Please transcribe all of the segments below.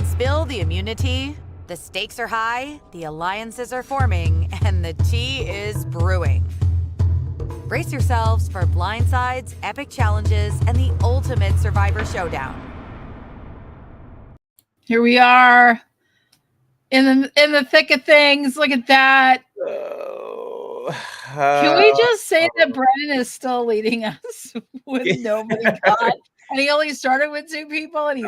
Spill the immunity. The stakes are high, the alliances are forming, and the tea is brewing. Brace yourselves for blindsides, epic challenges, and the ultimate Survivor Showdown. Here we are in the thick of things. Look at that. Can we just say that Brennan is still leading us with nobody gone? And he only started with 2 people, and he's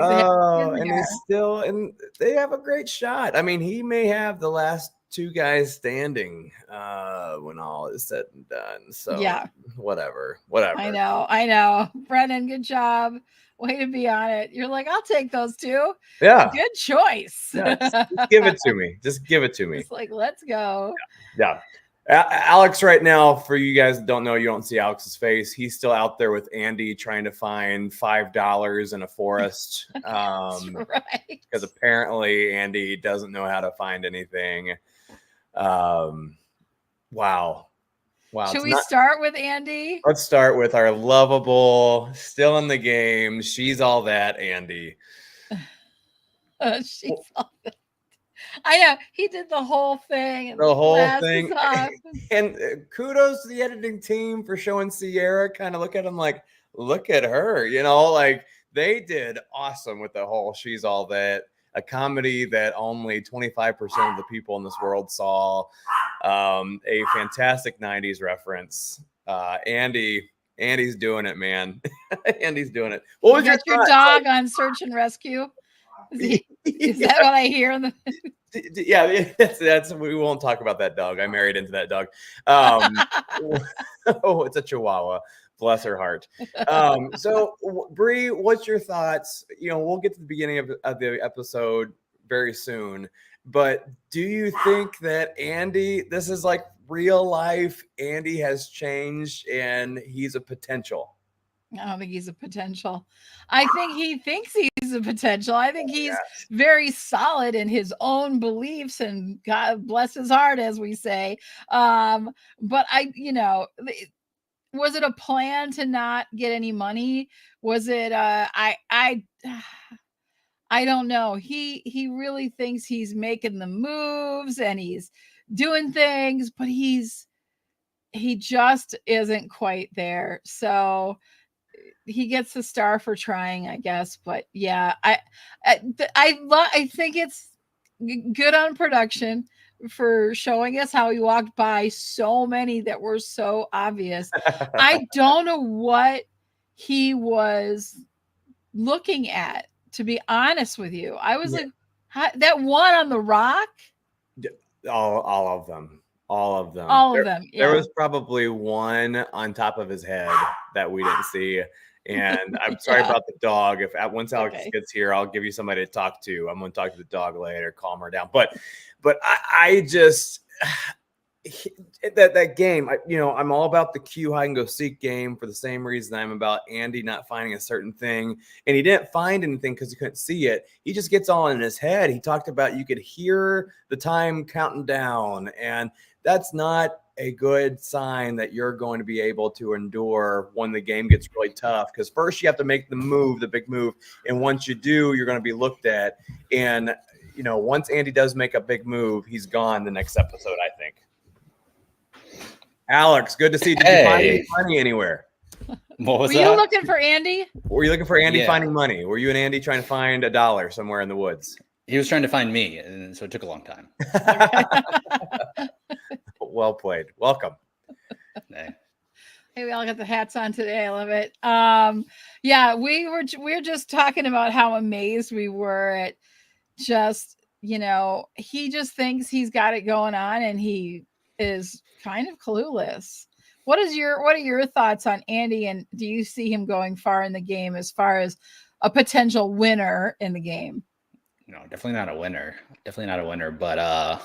and they have a great shot. I mean, he may have the last 2 guys standing when all is said and done. So yeah, whatever. I know. Brennan, good job. Way to be on it. You're like, I'll take those 2. Yeah. Good choice. Yeah, just give it to me. Just give it to me. It's like, let's go. Yeah. Alex right now, for you guys that don't know, you don't see Alex's face. He's still out there with Andy trying to find $5 in a forest. That's right. Because apparently Andy doesn't know how to find anything. Wow. Should we start with Andy? Let's start with our lovable, still in the game. She's all that, Andy. She's all that. I know. He did the whole thing. And the whole thing. And kudos to the editing team for showing Sierra. Kind of look at him like, look at her. You know, like they did awesome with the whole She's All That. A comedy that only 25% of the people in this world saw. A fantastic 90s reference. Andy's doing it, man. Andy's doing it. What was your dog on search and rescue? Is that what I hear? Yeah, that's. We won't talk about that dog. I married into that dog. Oh, it's a Chihuahua. Bless her heart. So, Bree, what's your thoughts? You know, we'll get to the beginning of the episode very soon. But do you think that Andy, this is like real life, Andy has changed and he's a potential? I don't think he's a potential. I think he thinks he's a potential. I think he's very solid in his own beliefs, and God bless his heart, as we say. But was it a plan to not get any money? Was it I don't know. He really thinks he's making the moves and he's doing things, but he just isn't quite there. So he gets a star for trying, I guess. But yeah, I think it's good on production for showing us how he walked by so many that were so obvious. I don't know what he was looking at, to be honest with you. I was like, that one on the rock? All of them. Yeah. There was probably one on top of his head that we didn't see. And I'm sorry about the dog. Once Alex gets here, I'll give you somebody to talk to. I'm going to talk to the dog later, calm her down. But I just that game. I'm all about the Q hide and go seek game for the same reason I'm about Andy not finding a certain thing. And he didn't find anything because he couldn't see it. He just gets all in his head. He talked about you could hear the time counting down, and that's not a good sign that you're going to be able to endure when the game gets really tough. Because first you have to make the big move. And once you do, you're going to be looked at. And, once Andy does make a big move, he's gone the next episode, I think. Alex, good to see you. Did you find any money anywhere? What was that? Were you looking for Andy? Were you looking for Andy finding money? Were you and Andy trying to find $1 somewhere in the woods? He was trying to find me, and so it took a long time. Well played. Welcome. Hey, we all got the hats on today. I love it. We were just talking about how amazed we were at just, he just thinks he's got it going on, and he is kind of clueless. What are your thoughts on Andy, and do you see him going far in the game as far as a potential winner in the game? No, definitely not a winner. But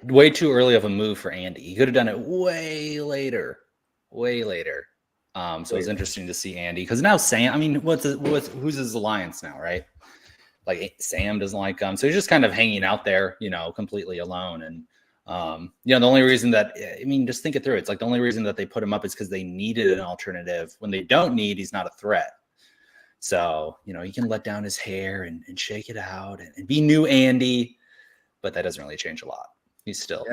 way too early of a move for Andy. He could have done it way later. So it's interesting to see Andy, because now Sam, I mean, who's his alliance now, right? Like Sam doesn't like him, so he's just kind of hanging out there, completely alone. And the only reason that, just think it through. It's like the only reason that they put him up is because they needed an alternative. When they don't need, he's not a threat. So, he can let down his hair and shake it out and be new Andy, but that doesn't really change a lot. He's still,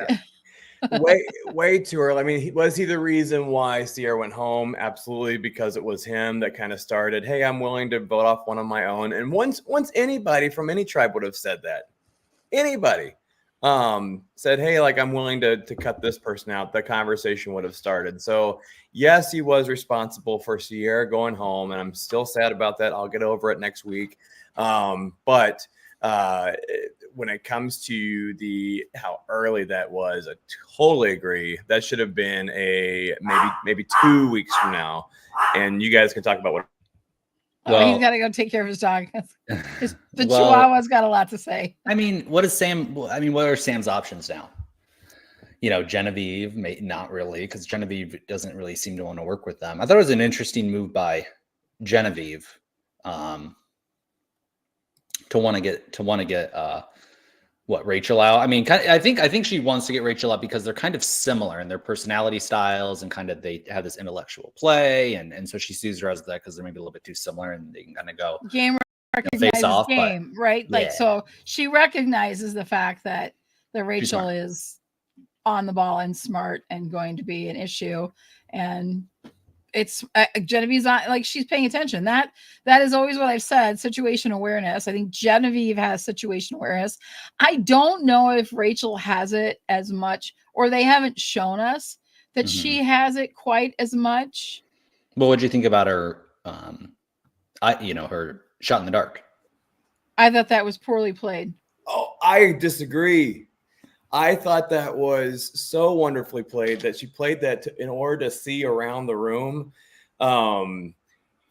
way too early. I mean, was he the reason why Sierra went home? Absolutely, because it was him that kind of started, hey, I'm willing to vote off one of my own. And once anybody from any tribe would have said that, anybody said, hey, like, I'm willing to cut this person out, the conversation would have started. So yes, he was responsible for Sierra going home, and I'm still sad about that. I'll get over it next week. But when it comes to how early that was, I totally agree. That should have been maybe 2 weeks from now, and you guys can talk about what. Well, he's got to go take care of his dog. The Chihuahua's got a lot to say. I mean, what are Sam's options now? Genevieve, not really, because Genevieve doesn't really seem to want to work with them. I thought it was an interesting move by Genevieve to want to get Rachel out. I mean, I think she wants to get Rachel out because they're kind of similar in their personality styles, and kind of they have this intellectual play, and so she sees her as that because they're maybe a little bit too similar, and they can kind of go face off, right? Like, so she recognizes the fact that Rachel is on the ball and smart and going to be an issue, and it's Genevieve's not, like, she's paying attention. That is always what I've said, situation awareness. I think Genevieve has situation awareness. I don't know if Rachel has it as much, or they haven't shown us that she has it quite as much. Well, what'd you think about her her shot in the dark? I thought that was poorly played. Oh, I disagree. I thought that was so wonderfully played that she played that in order to see around the room.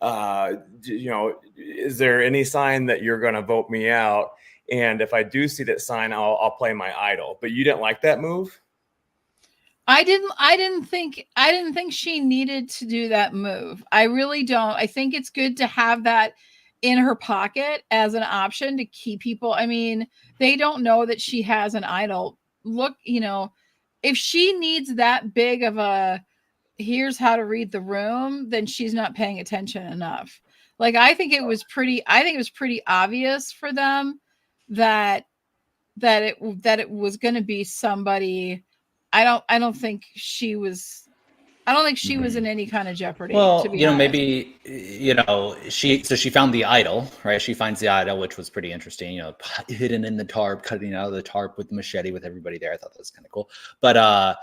Is there any sign that you're going to vote me out? And if I do see that sign, I'll play my idol. But you didn't like that move? I didn't think she needed to do that move. I really don't. I think it's good to have that in her pocket as an option to keep people. I mean, they don't know that she has an idol. Look, if she needs that big of a here's how to read the room, then she's not paying attention enough. Like, I think it was pretty obvious for them that it was going to be somebody. I don't think she was in any kind of jeopardy. Well, to be honest. maybe she found the idol, right? She finds the idol, which was pretty interesting. Hidden in the tarp, cutting out of the tarp with the machete with everybody there. I thought that was kind of cool. But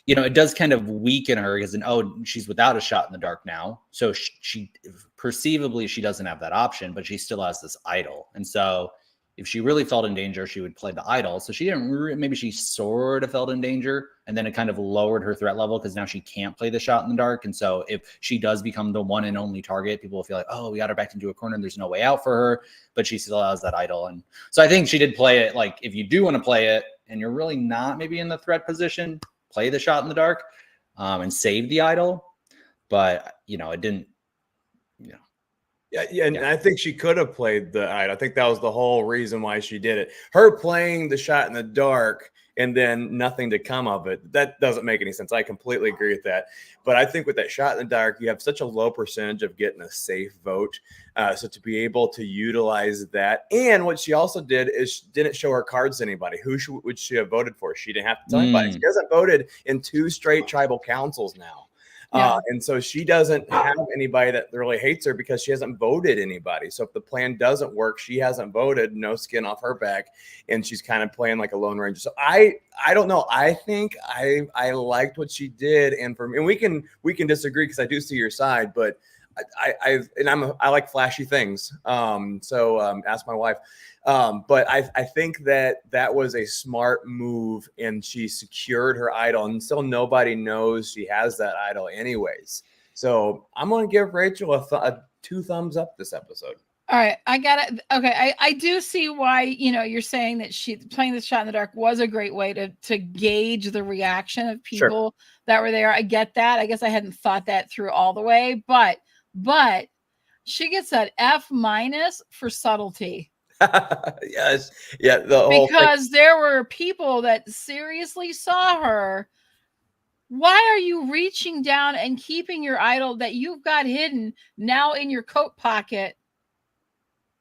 it does kind of weaken her because she's without a shot in the dark now. So she perceivably she doesn't have that option, but she still has this idol, and so. If she really felt in danger, she would play the idol. So she didn't. Maybe she sort of felt in danger, and then it kind of lowered her threat level because now she can't play the shot in the dark. And so if she does become the one and only target, people will feel like, oh, we got her back into a corner and there's no way out for her. But she still has that idol, and so I think she did play it. Like, if you do want to play it and you're really not maybe in the threat position, play the shot in the dark and save the idol. But it didn't. Yeah, and I think she could have played the idol. I think that was the whole reason why she did it. Her playing the shot in the dark and then nothing to come of it, that doesn't make any sense. I completely agree with that. But I think with that shot in the dark, you have such a low percentage of getting a safe vote. So to be able to utilize that. And what she also did is she didn't show her cards to anybody. Who would she have voted for? She didn't have to tell anybody. She hasn't voted in 2 straight tribal councils now. Yeah. And so she doesn't have anybody that really hates her because she hasn't voted anybody. So if the plan doesn't work, she hasn't voted, no skin off her back, and she's kind of playing like a lone ranger. So I don't know. I think I liked what she did, and we can disagree because I do see your side, but I like flashy things. Ask my wife. But I think that was a smart move, and she secured her idol, and still nobody knows she has that idol anyways. So I'm going to give Rachel a 2 thumbs up this episode. All right. I got it. Okay. I do see why, you're saying that she playing the shot in the dark was a great way to gauge the reaction of people that were there. I get that. I guess I hadn't thought that through all the way, but she gets that F- for subtlety. Yes. Yeah. Because there were people that seriously saw her. Why are you reaching down and keeping your idol that you've got hidden now in your coat pocket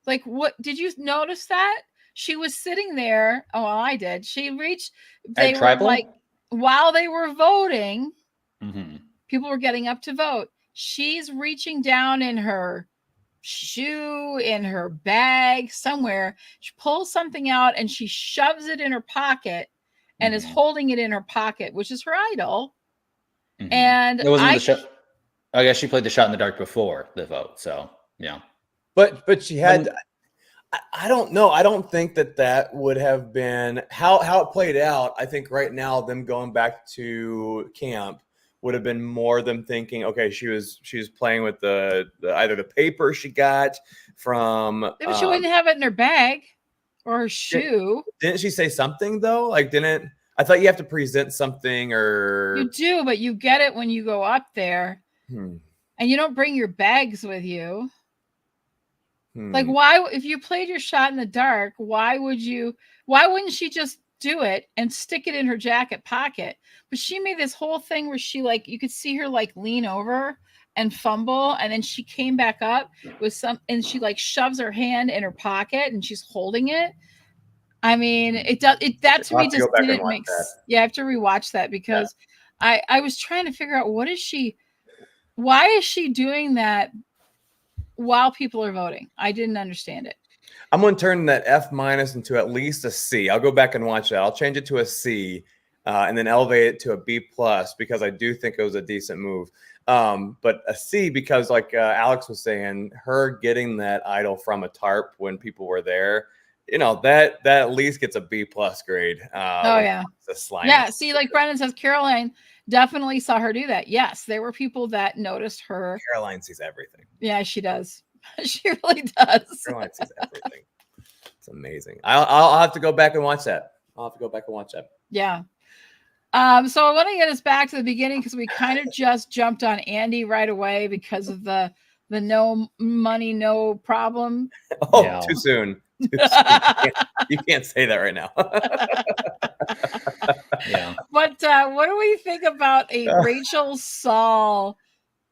Like, what did you notice that? She was sitting there. Oh, well, I did. She reached, they At were Tribal? like, while they were voting, Mm-hmm. people were getting up to vote. She's reaching down in her shoe, in her bag, somewhere. She pulls something out and she shoves it in her pocket and is Mhm. holding it in her pocket, which is her idol. Mhm. And It wasn't I the shot. I guess she played the shot in the dark before the vote. So yeah. But she had. When- I don't know. I don't think that would have been how it played out. I think right now them going back to camp would have been more them thinking, okay, she was playing with the either the paper she got from. But she wouldn't have it in her bag or her shoe. Didn't she say something though? Like, didn't I thought you have to present something or You do, but you get it when you go up there, Hmm. and you don't bring your bags with you. Like, Hmm. why, if you played your shot in the dark, why wouldn't she just do it and stick it in her jacket pocket? But she made this whole thing where she, like, you could see her like lean over and fumble, and then she came back up with some, and she like shoves her hand in her pocket and she's holding it. I mean, that to I'll me have to just go back and didn't watch make that. yeah, I have to rewatch that because I was trying to figure out why is she doing that while people are voting? I didn't understand it. I'm going to turn that F- into at least a C. I'll go back and watch that. I'll change it to a C, and then elevate it to a B+ because I do think it was a decent move. But a C because, like Alex was saying, her getting that idol from a tarp when people were there, that at least gets a B+ grade. Oh yeah, the slime. yeah. See, like Brendan says, Caroline definitely saw her do that. Yes, there were people that noticed her. Caroline sees everything. Yeah, she does. She really does. Caroline sees everything. It's amazing. I'll have to go back and watch that. Yeah. So I want to get us back to the beginning because we kind of just jumped on Andy right away because of the no money, no problem. Oh, Yeah. too soon. You can't say that right now. Yeah. But what do we think about a Rachel Saul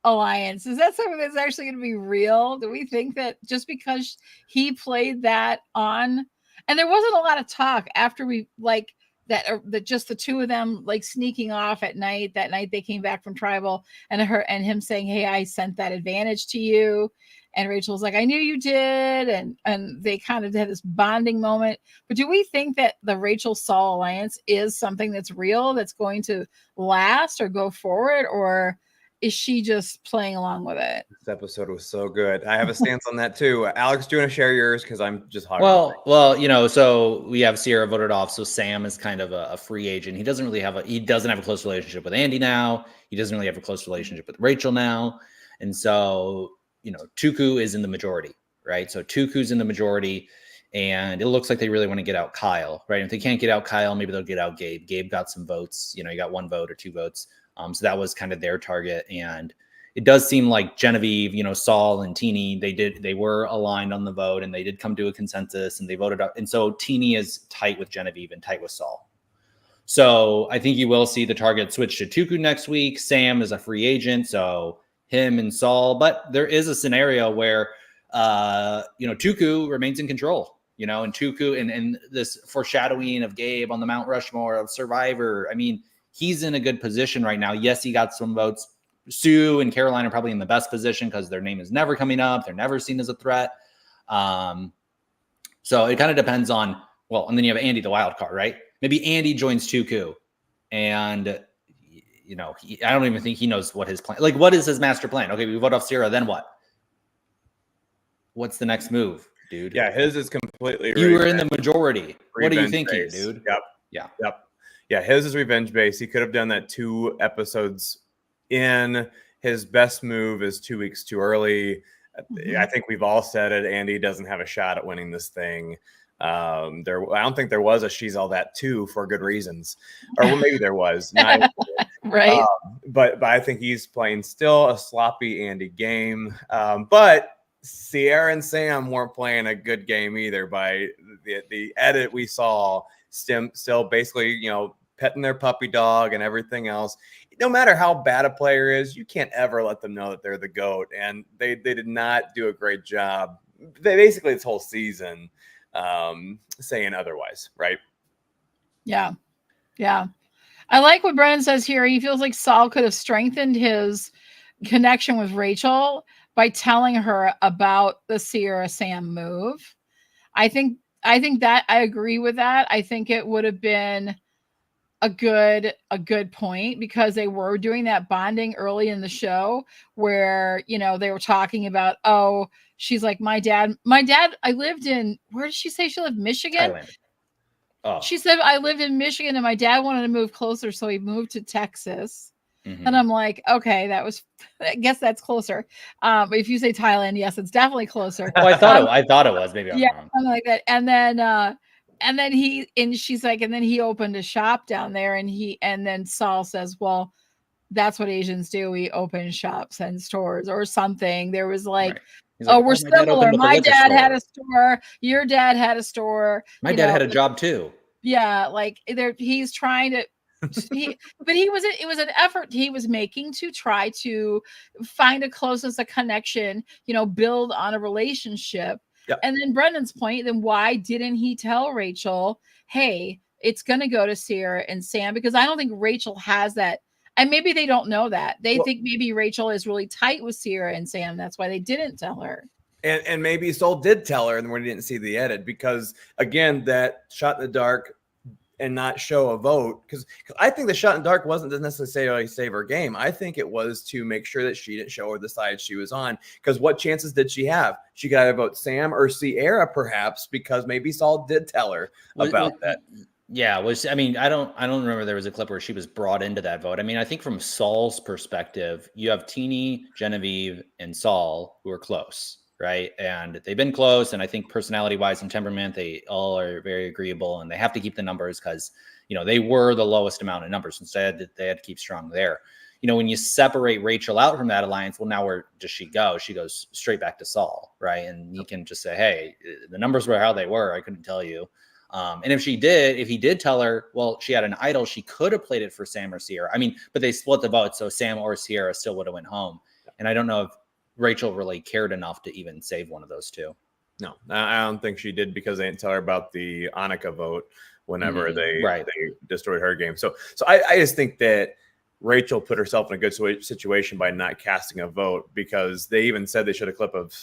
alliance? Is that something that's actually going to be real? Do we think that just because he played that on, and there wasn't a lot of talk after we like that just the two of them like sneaking off at night, that night they came back from Tribal, and him saying, hey, I sent that advantage to you, and Rachel was like, I knew you did, and they kind of had this bonding moment. But do we think that the Rachel Saul alliance is something that's real, that's going to last or go forward, or is she just playing along with it? This episode was so good. I have a stance on that too. Alex, do you want to share yours? Because I'm just hogging. Well, so we have Sierra voted off. So Sam is kind of a free agent. He doesn't have a close relationship with Andy now. He doesn't really have a close relationship with Rachel now. And so, Tuku is in the majority, right? So Tuku's in the majority, and it looks like they really want to get out Kyle, right? If they can't get out Kyle, maybe they'll get out Gabe. Gabe got some votes. He got 1 vote or 2 votes. So that was kind of their target. And it does seem like Genevieve, Saul and Teeny, they were aligned on the vote, and they did come to a consensus, and they voted up. And so Teeny is tight with Genevieve and tight with Saul. So I think you will see the target switch to Tuku next week. Sam is a free agent, so him and Saul. But there is a scenario where, Tuku remains in control, and Tuku and this foreshadowing of Gabe on the Mount Rushmore of Survivor. I mean, he's in a good position right now. Yes, he got some votes. Sue and Caroline are probably in the best position because their name is never coming up. They're never seen as a threat. So it kind of depends on, and then you have Andy, the wild card, right? Maybe Andy joins Tuku, and I don't even think he knows what his plan. Like, what is his master plan? Okay, we vote off Sierra, then what? What's the next move, dude? Yeah, his is completely. You were in the majority. What are you thinking, base. dude? Yep. Yeah, his is revenge base. He could have done that 2 episodes in. His best move is 2 weeks too early. Mm-hmm. I think we've all said it. Andy doesn't have a shot at winning this thing. I don't think there was a She's All That 2 for good reasons, or well, maybe there was. Right. But I think he's playing still a sloppy Andy game. But Sierra and Sam weren't playing a good game either. By the edit we saw, still basically petting their puppy dog and everything else. No matter how bad a player is, you can't ever let them know that they're the GOAT. And they did not do a great job basically this whole season saying otherwise, right? Yeah. Yeah. I like what Brennan says here. He feels like Saul could have strengthened his connection with Rachel by telling her about the Ciara Sam move. I think that I agree with that. I think it would have been a good point, because they were doing that bonding early in the show where, you know, they were talking about, oh, she's like, my dad, I lived in, where did she say she lived? Michigan. Thailand. Oh, She said, I lived in Michigan and my dad wanted to move closer, so he moved to Texas. mhm. And I'm like, okay, I guess that's closer. But if you say Thailand, yes, it's definitely closer. Oh, I thought it was. Maybe I'm Yeah, wrong. something like that. And then she's like, and then he opened a shop down there, and then Saul says, well, that's what Asians do. We open shops and stores or something. There was like, Right. He's oh, like, we're my dad similar. opened up a My liquor dad store. had a store. Your dad had a store. My you dad know, had a job too. yeah, like he's trying to it was an effort he was making to try to find a closeness, a connection, you know, build on a relationship. Yep. And then Brendan's point, then why didn't he tell Rachel, hey, it's going to go to Ciara and Sam? Because I don't think Rachel has that. And maybe they don't know that. They think maybe Rachel is really tight with Ciara and Sam. That's why they didn't tell her. And maybe Saul did tell her, and we didn't see the edit, because again, that shot in the dark and not show a vote, because I think the shot in the dark wasn't necessarily save her game. I think it was to make sure that she didn't show her the side she was on, because what chances did she have? She could either vote Sam or Ciara, perhaps, because maybe Saul did tell her about that. Yeah, I mean, I don't remember there was a clip where she was brought into that vote. I mean, I think from Saul's perspective, you have Teeny, Genevieve, and Saul who are close, right? And they've been close, and I think personality-wise and temperament, they all are very agreeable, and they have to keep the numbers because, you know, they were the lowest amount of numbers, instead they had to keep strong there. You know, when you separate Rachel out from that alliance, well, now where does she go? She goes straight back to Saul, right? And he can just say, hey, the numbers were how they were. I couldn't tell you. And if he did tell her, well, she had an idol, she could have played it for Sam or Ciara. I mean, but they split the vote, so Sam or Ciara still would have went home. And I don't know if Rachel really cared enough to even save one of those two. No, I don't think she did, because they didn't tell her about the Annika vote whenever they destroyed her game. So I just think that Rachel put herself in a good situation by not casting a vote, because they even said they showed a clip of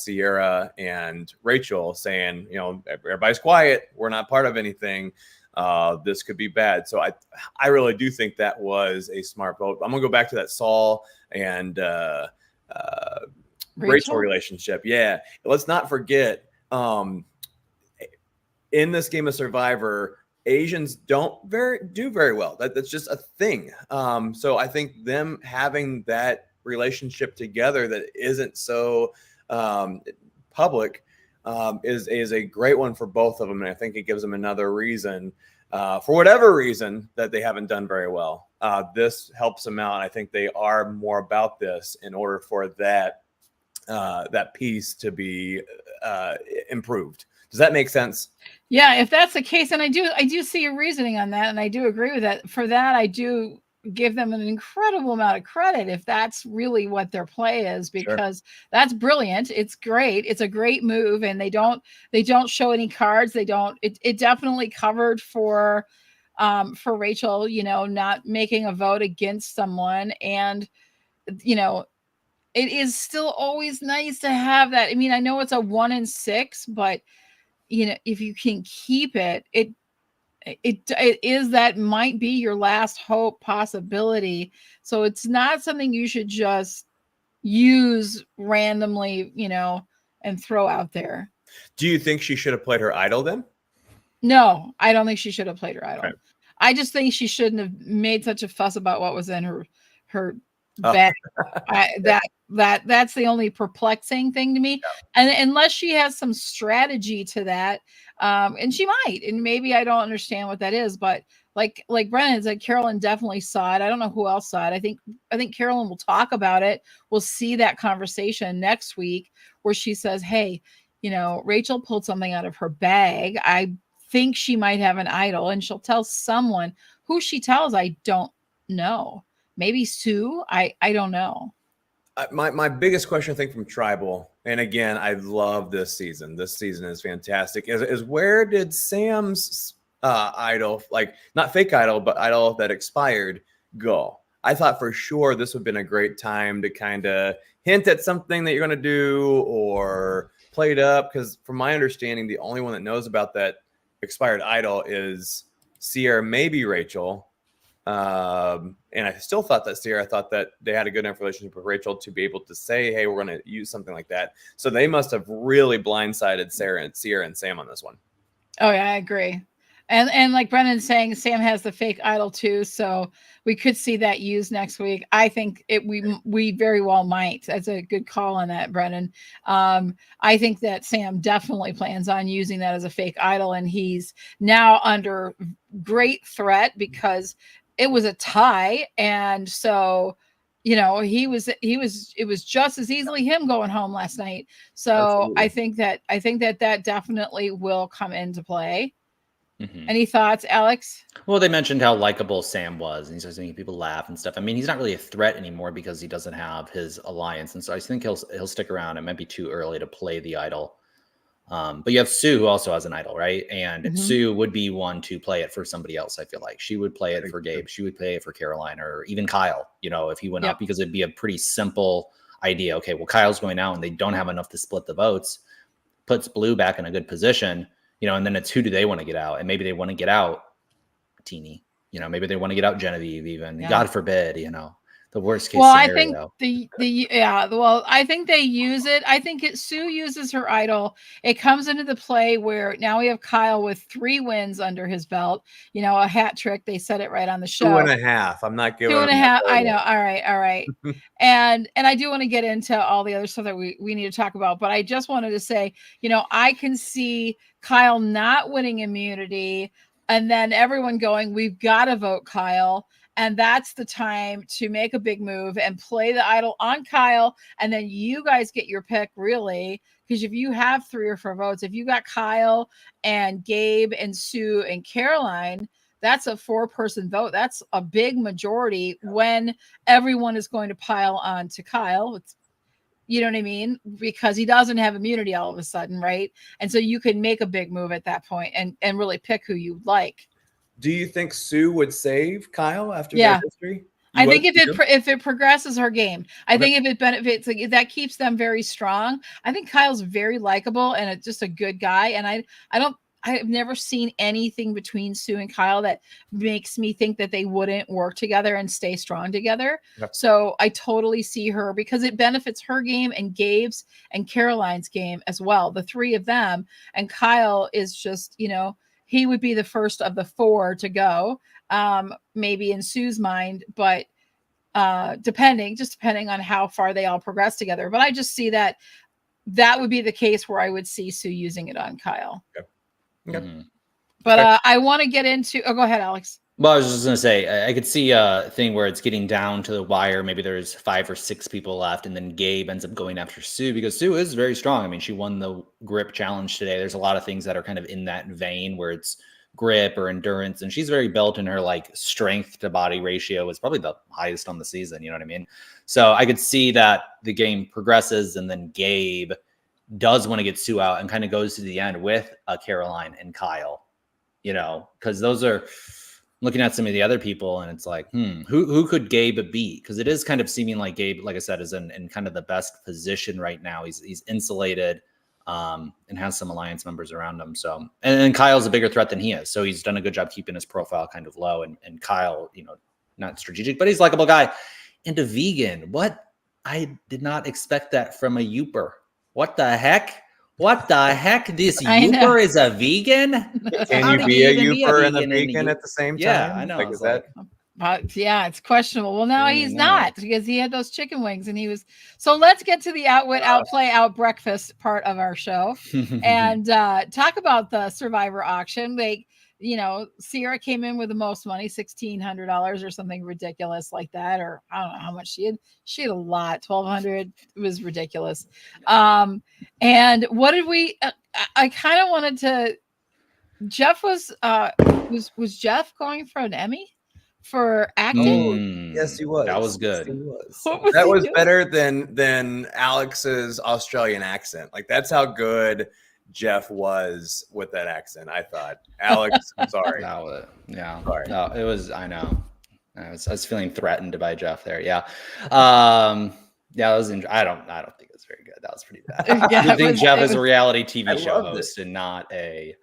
Ciara and Rachel saying, you know, everybody's quiet, we're not part of anything. This could be bad. So I really do think that was a smart vote. I'm gonna go back to that Saul and Rachel relationship. Yeah, let's not forget, in this game of Survivor, Asians don't do very well. That's just a thing. So I think them having that relationship together that isn't so public is a great one for both of them, and I think it gives them another reason, for whatever reason, that they haven't done very well. This helps them out. I think they are more about this in order for that piece to be improved. Does that make sense? Yeah, if that's the case, and I do see your reasoning on that, and I do agree with that. For that, I do give them an incredible amount of credit if that's really what their play is, because that's brilliant. It's great. It's a great move, and they don't show any cards. It definitely covered for Rachel, you know, not making a vote against someone. And, you know, it is still always nice to have that. I mean, I know it's a 1 in 6, but you know, if you can keep it is, that might be your last hope possibility. So it's not something you should just use randomly, you know, and throw out there. Do you think she should have played her idol then? No, I don't think she should have played her idol. Right. I just think she shouldn't have made such a fuss about what was in her bag. That's the only perplexing thing to me. Yeah. And unless she has some strategy to that, and she might, and maybe I don't understand what that is, but like Brennan said, Carolyn definitely saw it. I don't know who else saw it. I think Carolyn will talk about it. We'll see that conversation next week where she says, hey, you know, Rachel pulled something out of her bag. I think she might have an idol, and she'll tell someone. Who she tells, I don't know. Maybe Sue. I don't know. My biggest question, I think, from Tribal, and again, I love this season. This season is fantastic. Is where did Sam's idol, like not fake idol, but idol that expired, go? I thought for sure this would have been a great time to kind of hint at something that you're going to do or play it up. Because from my understanding, the only one that knows about that expired idol is Sierra, maybe Rachel. And I still thought that Sierra thought that they had a good enough relationship with Rachel to be able to say, hey, we're going to use something like that. So they must have really blindsided Sierra and Sam on this one. Oh yeah, I agree. And like Brendan's saying, Sam has the fake idol too, so we could see that used next week. I think we very well might. That's a good call on that, Brendan. I think that Sam definitely plans on using that as a fake idol, and he's now under great threat because it was a tie, and so it was just as easily him going home last night. So Absolutely. I think that definitely will come into play. Mhm. Any thoughts, Alex? Well, they mentioned how likable Sam was, and he's always making people laugh and stuff. I mean, he's not really a threat anymore because he doesn't have his alliance, and so I think he'll stick around. It might be too early to play the idol, but you have Sue, who also has an idol, right? And Mhm. Sue would be one to play it for somebody else. I feel like she would play it for Gabe. She would play it for Caroline, or even Kyle. If he went Yep. up, because it'd be a pretty simple idea. Okay, well, Kyle's going out, and they don't have enough to split the votes. Puts Blue back in a good position. And then it's who do they want to get out? And maybe they want to get out Teeny. Maybe they want to get out Genevieve even. Yeah. God forbid, the worst case Well, scenario. I think they use it. I think Sue uses her idol. It comes into the play where now we have Kyle with 3 wins under his belt. A hat trick. They said it right on the show. 2.5. I'm not giving 2.5. I know. All right. and I do want to get into all the other stuff that we need to talk about, but I just wanted to say, I can see Kyle not winning immunity, and then everyone going, we've got to vote Kyle. And that's the time to make a big move and play the idol on Kyle. And then you guys get your pick, really. Because if you have 3 or 4 votes, if you got Kyle and Gabe and Sue and Caroline, that's a 4-person vote. That's a big majority when everyone is going to pile on to Kyle. You know what I mean? Because he doesn't have immunity all of a sudden, right? And so you can make a big move at that point and really pick who you like. Do you think Sue would save Kyle after Yeah. their history? I think if it progresses her game, I think if it benefits, that keeps them very strong. I think Kyle's very likable and just a good guy. And I've never seen anything between Sue and Kyle that makes me think that they wouldn't work together and stay strong together. Yep. So I totally see her because it benefits her game and Gabe's and Caroline's game as well. The 3 of them, and Kyle is just, he would be the first of the 4 to go, maybe in Sue's mind, but depending on how far they all progress together. But I just see that would be the case where I would see Sue using it on Kyle. Okay. Mm-hmm. But I want to get into. Oh, go ahead, Alex. Well, I was just going to say, I could see a thing where it's getting down to the wire. Maybe there's 5 or 6 people left, and then Gabe ends up going after Sue because Sue is very strong. I mean, she won the grip challenge today. There's a lot of things that are kind of in that vein where it's grip or endurance, and she's very built, and her strength to body ratio is probably the highest on the season. You know what I mean? So I could see that the game progresses, and then Gabe does want to get Sue out and kind of goes to the end with Caroline and Kyle. Because those are. Looking at some of the other people, and it's like, who could Gabe beat? Because it is kind of seeming like Gabe, like I said, is in kind of the best position right now. He's insulated and has some alliance members around him. So, and Kyle's a bigger threat than he is. So he's done a good job keeping his profile kind of low. And Kyle, not strategic, but he's a likable guy. And a vegan. What? I did not expect that from a Youper. What the heck? What the heck? This Youper is a vegan? Can you be a Youper and a vegan at the same time? Yeah, I know. Is that? Yeah, it's questionable. Well, now he's not because he had those chicken wings and he was. So let's get to the outwit, outplay, out breakfast part of our show and talk about the Survivor auction. Sierra came in with the most money, $1,600 or something ridiculous like that, or I don't know how much she had. She had a lot, $1,200. It was ridiculous. And what did we? I kind of wanted to. Jeff was Jeff going for an Emmy for acting? Yes, he was. That was Yes, good. he was. What was That he was doing? better than Alex's Australian accent. Like that's how good Jeff was with that accent. I thought. Alex, I'm sorry. That was, yeah. Sorry. No, it was. I know. I was feeling threatened by Jeff there. Yeah. Yeah. That was. I don't think it was very good. That was pretty bad. Yeah, I think Jeff it is a was- reality I TV show loved it. host and not a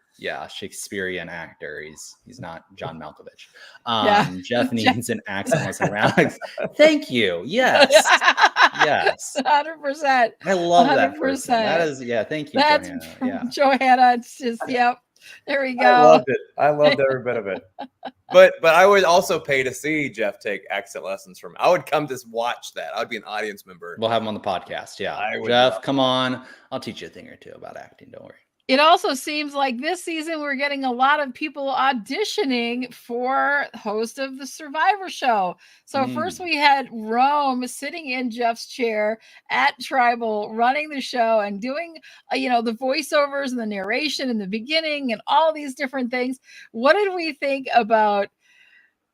Shakespearean actor. He's not John Malkovich. Yeah. Jeff needs an accent lesson around. Thank you. Yes. Yes. 100%. I love that person. 100%. That is, thank you, That's Johanna. Yeah. Johanna. It's just, yep. There we go. I loved it. I loved every bit of it. But I would also pay to see Jeff take accent lessons from. I would come to watch that. I'd be an audience member. We'll have him on the podcast. Yeah. I would Jeff, love come on. I'll teach you a thing or two about acting. Don't worry. It also seems like this season we're getting a lot of people auditioning for host of the Survivor show. So first we had Rome sitting in Jeff's chair at Tribal, running the show and doing, the voiceovers and the narration in the beginning and all these different things. What did we think about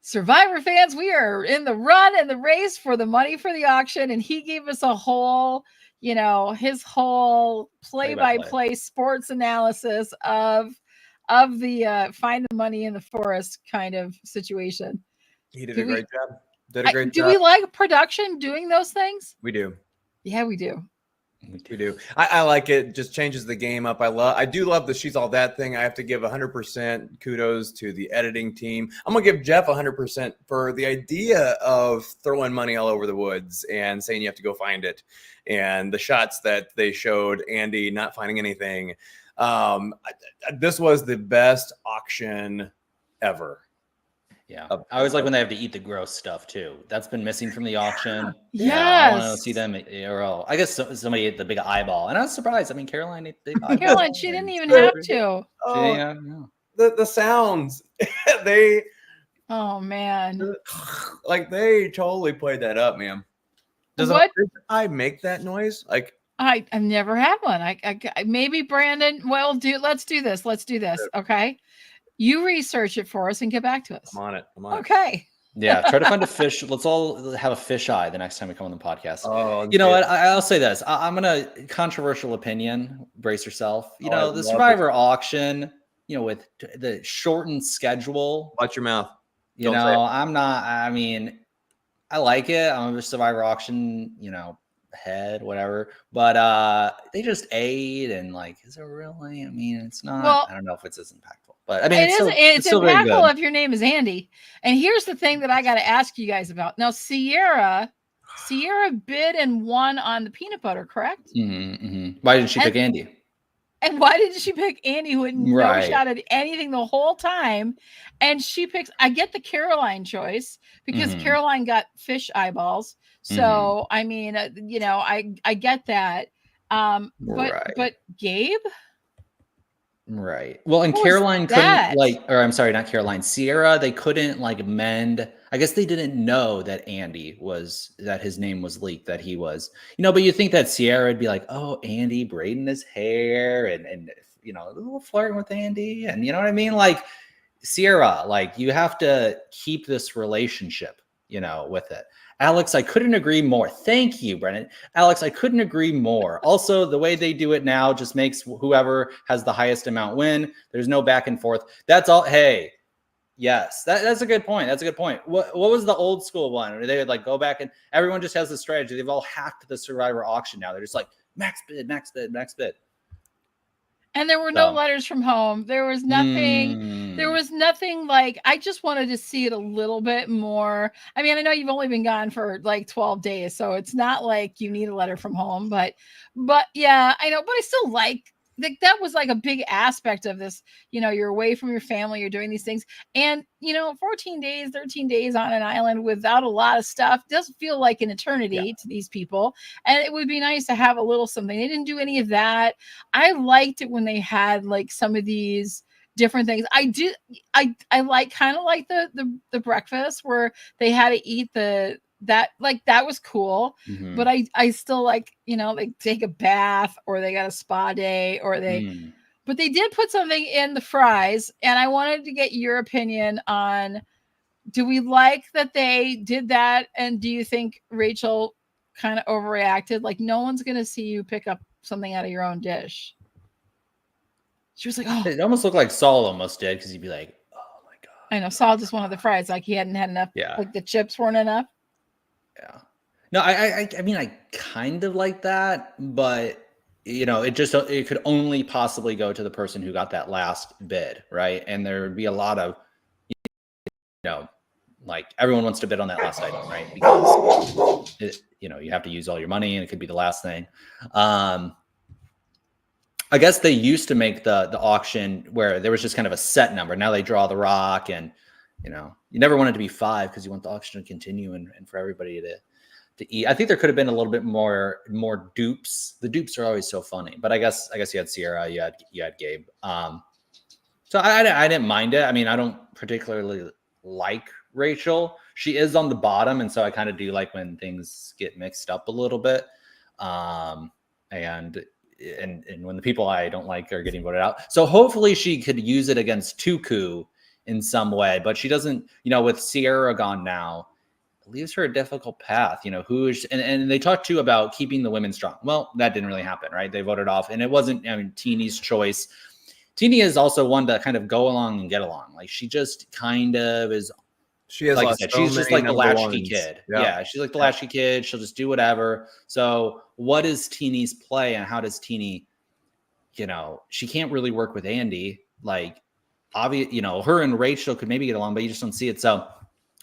Survivor fans? We are in the run and the race for the money for the auction, and he gave us a whole his whole play-by-play sports analysis of the find the money in the forest kind of situation. He did Do a we- great job. Did a great Do job. we like production doing those things? We do. Yeah, we do. We do. I like it. Just changes the game up. I do love the She's All That thing. I have to give 100% kudos to the editing team. I'm gonna give Jeff 100% for the idea of throwing money all over the woods and saying you have to go find it, and the shots that they showed Andy not finding anything. This was the best auction ever. Yeah. I always like when they have to eat the gross stuff too. That's been missing from the auction. Yes. I want to see them. I guess somebody ate the big eyeball. And I was surprised. I mean, Caroline ate the big eyeball. Caroline, she didn't even have to. Oh, the sounds. They Oh man. like they totally played that up, man. Does What? I make that noise? Like I've never had one. I maybe Brandon. Well, let's do this. Okay. You research it for us and get back to us. I'm on it. Okay. Yeah. Try to find a fish. Let's all have a fish eye the next time we come on the podcast. Oh, You know what? I'll say this. I'm gonna controversial opinion. Brace yourself. Oh, I The love Survivor auction. With the shortened schedule. Watch your mouth. You Don't say know, it. I'm not. I mean, I like it. I'm a Survivor auction. Head, whatever. But they just ate and is it really? I mean, it's not. Well, I don't know if it's as impactful, but I mean, It's still very impactful good. if your name is Andy. And here's the thing that I got to ask you guys about. Now, Sierra bid and won on the peanut butter, correct? Why didn't she pick Andy? And why didn't she pick Andy, who had no Right. shot at anything the whole time? And she picks, I get the Caroline choice because Mhm. Caroline got fish eyeballs. So, I mean, I get that. Right. But Gabe? Right. Well, and What was Caroline that? couldn't or I'm sorry, not Caroline, Sierra, they couldn't mend. I guess they didn't know that that his name was leaked, that he was, but you think that Sierra would be like, oh, Andy braiding his hair and a little flirting with Andy. And you know what I mean? Sierra, you have to keep this relationship, with it. Alex, I couldn't agree more. Thank you, Brennan. Alex, I couldn't agree more. Also, the way they do it now just makes whoever has the highest amount win. There's no back and forth. That's all. Hey, yes, that's a good point. That's a good point. What was the old school one where they would go back and everyone just has the strategy? They've all hacked the Survivor auction now. They're just max bid, max bid, max bid. And there were no letters from home. There was nothing. There was nothing I just wanted to see it a little bit more. I mean, I know you've only been gone for 12 days, so it's not like you need a letter from home, but yeah, I know, but I still that was a big aspect of this. You're away from your family, you're doing these things. And, 14 days, 13 days on an island without a lot of stuff does feel like an eternity to these people. And it would be nice to have a little something. They didn't do any of that. I liked it when they had some of these different things. I kind of like the breakfast where they had to eat that was cool. But I still they take a bath or they got a spa day or but they did put something in the fries, and I wanted to get your opinion on do we like that they did that? And do you think Rachel kind of overreacted? Like, no one's going to see you pick up something out of your own dish. She was like, oh. It almost looked like Saul almost did, because he'd be like, oh my God. I know. Saul just wanted the fries. Like he hadn't had enough. Yeah. Like the chips weren't enough. Yeah. No, I mean, I kind of like that, but it could only possibly go to the person who got that last bid, right? And there would be a lot of, like everyone wants to bid on that last item, right? Because you have to use all your money, and it could be the last thing. I guess they used to make the auction where there was just kind of a set number. Now they draw the rock, and you never want it to be 5 because you want the auction to continue and for everybody to eat. I think there could have been a little bit more dupes. The dupes are always so funny, but I guess you had Sierra, you had Gabe. So I didn't mind it. I mean, I don't particularly like Rachel. She is on the bottom, and so I kind of do like when things get mixed up a little bit. And when the people I don't like are getting voted out. So hopefully she could use it against Tuku in some way, but she doesn't, with Sierra gone now, it leaves her a difficult path. And they talked too about keeping the women strong. Well, that didn't really happen, right? They voted off, and it wasn't, Teeny's choice. Teeny is also one to kind of go along and get along. Like she just kind of is. She has, like I said, she's just like the latchkey kid. Yeah, she's like the latchkey kid. She'll just do whatever. So what is Teeny's play, and how does Teeny, she can't really work with Andy. Like, obvious, her and Rachel could maybe get along, but you just don't see it. So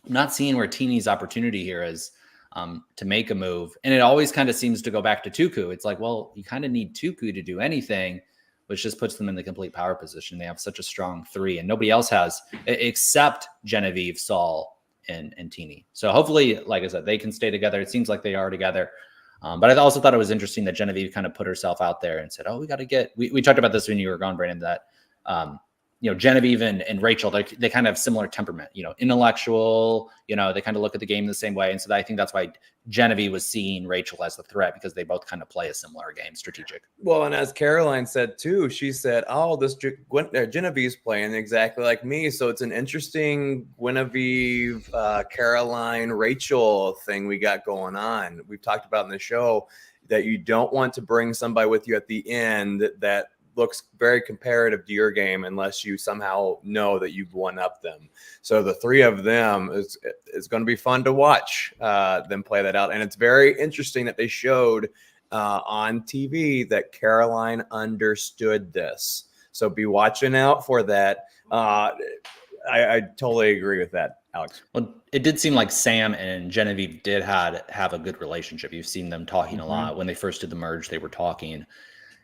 I'm not seeing where Teeny's opportunity here is to make a move. And it always kind of seems to go back to Tuku. It's like, well, you kind of need Tuku to do anything, which just puts them in the complete power position. They have such a strong 3, and nobody else has except Genevieve, Saul, and Teeny. So hopefully, like I said, they can stay together. It seems like they are together. But I also thought it was interesting that Genevieve kind of put herself out there and said, oh, we got to get, we talked about this when you were gone, Brandon, that, Genevieve and Rachel, they kind of have similar temperament, intellectual, they kind of look at the game the same way. And so I think that's why Genevieve was seeing Rachel as the threat, because they both kind of play a similar game, strategic. Well, and as Caroline said too, she said, oh, this Genevieve's playing exactly like me. So it's an interesting Genevieve, Caroline, Rachel thing we got going on. We've talked about in the show that you don't want to bring somebody with you at the end that looks very comparative to your game unless you somehow know that you've one up them. So the 3 of them is going to be fun to watch them play that out. And it's very interesting that they showed on TV that Caroline understood this. So be watching out for that. I totally agree with that, Alex. Well, it did seem like Sam and Genevieve did have a good relationship. You've seen them talking a lot. When they first did the merge, they were talking.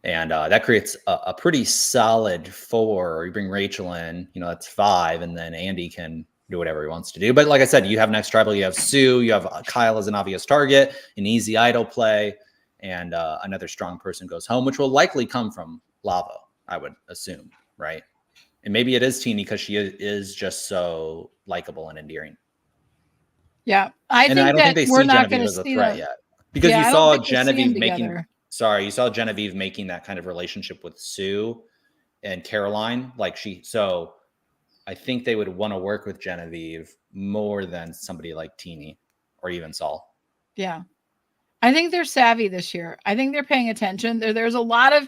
And that creates a pretty solid 4. You bring Rachel in, that's 5, and then Andy can do whatever he wants to do. But like I said, you have next tribal, you have Sue, you have Kyle as an obvious target, an easy idol play, and another strong person goes home, which will likely come from Lavo, I would assume, right? And maybe it is Teeny because she is just so likable and endearing. Yeah, I don't think they see Genevieve as a threat yet, because you saw Genevieve making. Sorry, you saw Genevieve making that kind of relationship with Sue and Caroline. So I think they would want to work with Genevieve more than somebody like Teeny or even Saul. Yeah. I think they're savvy this year. I think they're paying attention. There's a lot of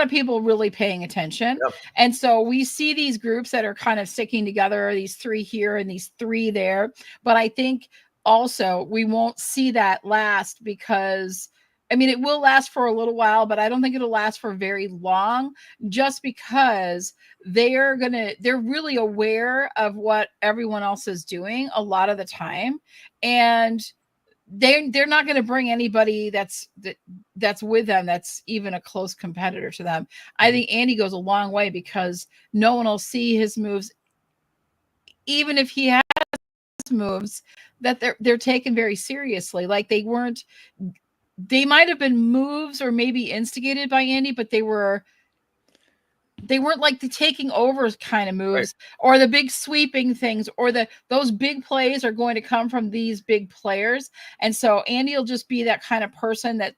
people really paying attention. Yep. And so we see these groups that are kind of sticking together, these 3 here and these 3 there. But I think also we won't see that last because it will last for a little while, but I don't think it'll last for very long, just because they're really aware of what everyone else is doing a lot of the time. And they're not going to bring anybody that's with them that's even a close competitor to them. I think Andy goes a long way because no one will see his moves, even if he has moves that they're taken very seriously. Like they might have been moves or maybe instigated by Andy, but they weren't like the taking over kind of moves, right, or the big sweeping things, or those big plays are going to come from these big players. And so Andy will just be that kind of person that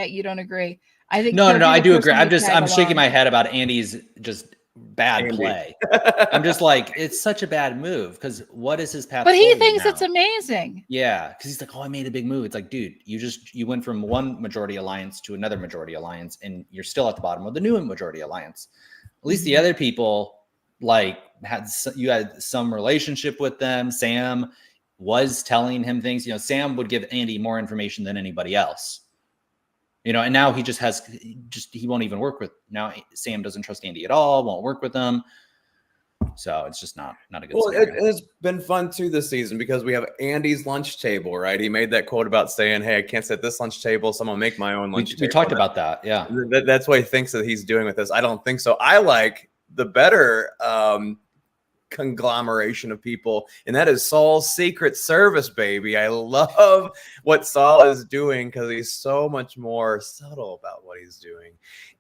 you don't agree. I think no, I do agree. I'm shaking my head about Andy's just bad Andy. play. I'm just like, it's such a bad move because what is his path? But he forward thinks now? it's amazing. Yeah, because he's like, oh, I made a big move. It's like, dude, you went from one majority alliance to another majority alliance, and you're still at the bottom of the new majority alliance. At least the other people like you had some relationship with them. Sam was telling him things. You know, Sam would give Andy more information than anybody else. You know, and now he he won't even work with. Now Sam doesn't trust Andy at all. Won't work with him. So it's just not a good. Well, scenario. it's been fun too this season because we have Andy's lunch table, right? He made that quote about saying, "Hey, I can't sit at this lunch table, so I'm gonna make my own lunch table." We talked about that. Yeah. That's what he thinks that he's doing with this. I don't think so. I like the better conglomeration of people, and that is Saul's Secret Service, baby. I love what Saul is doing because he's so much more subtle about what he's doing,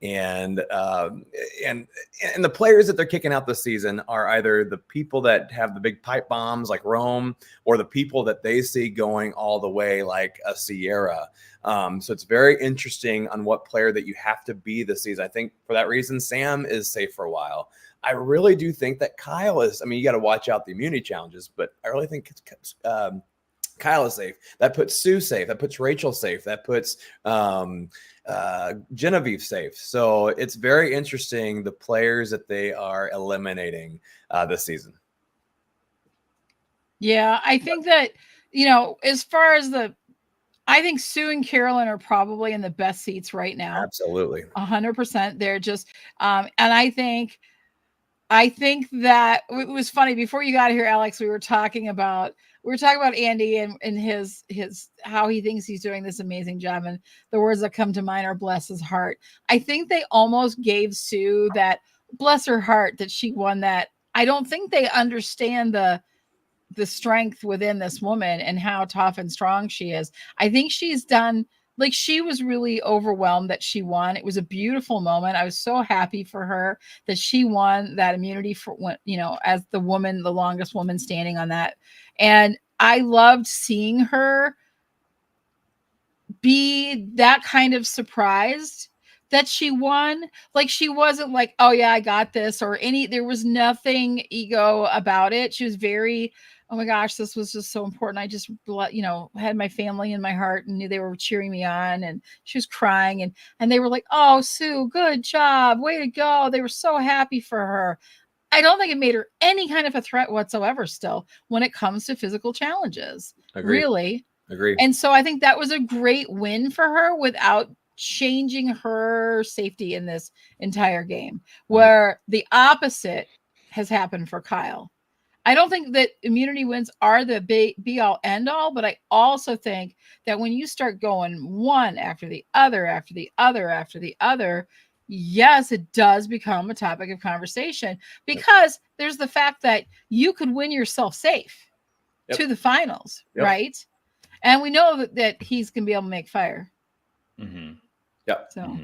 and the players that they're kicking out this season are either the people that have the big pipe bombs like Rome, or the people that they see going all the way like a Sierra. So it's very interesting on what player that you have to be this season. I think for that reason, Sam is safe for a while. I really do think that Kyle is. I mean, you got to watch out the immunity challenges, but I really think Kyle is safe. That puts Sue safe. That puts Rachel safe. That puts Genevieve safe. So it's very interesting the players that they are eliminating this season. Yeah, I think that, you know, as far as I think Sue and Carolyn are probably in the best seats right now. Absolutely. 100%. They're just, and I think that it was funny before you got here, Alex, we were talking about Andy and his how he thinks he's doing this amazing job. And the words that come to mind are bless his heart. I think they almost gave Sue that bless her heart that she won that. I don't think they understand the strength within this woman and how tough and strong she is. I think she's done, like, she was really overwhelmed that she won. It was a beautiful moment. I was so happy for her that she won that immunity for, you know, as the longest woman standing on that. And I loved seeing her be that kind of surprised that she won. Like, she wasn't like, oh yeah, I got this, or there was nothing ego about it. She was very, oh my gosh, this was just so important. I just, you know, had my family in my heart and knew they were cheering me on, and she was crying, and they were like, oh, Sue, good job. Way to go. They were so happy for her. I don't think it made her any kind of a threat whatsoever still when it comes to physical challenges. Agreed. Really. Agree. And so I think that was a great win for her without changing her safety in this entire game, where the opposite has happened for Kyle. I don't think that immunity wins are the be all end all, but I also think that when you start going one after the other, after the other, after the other, yes, it does become a topic of conversation, because there's the fact that you could win yourself safe to the finals, right? And we know that he's going to be able to make fire. Mm-hmm. Yeah. So,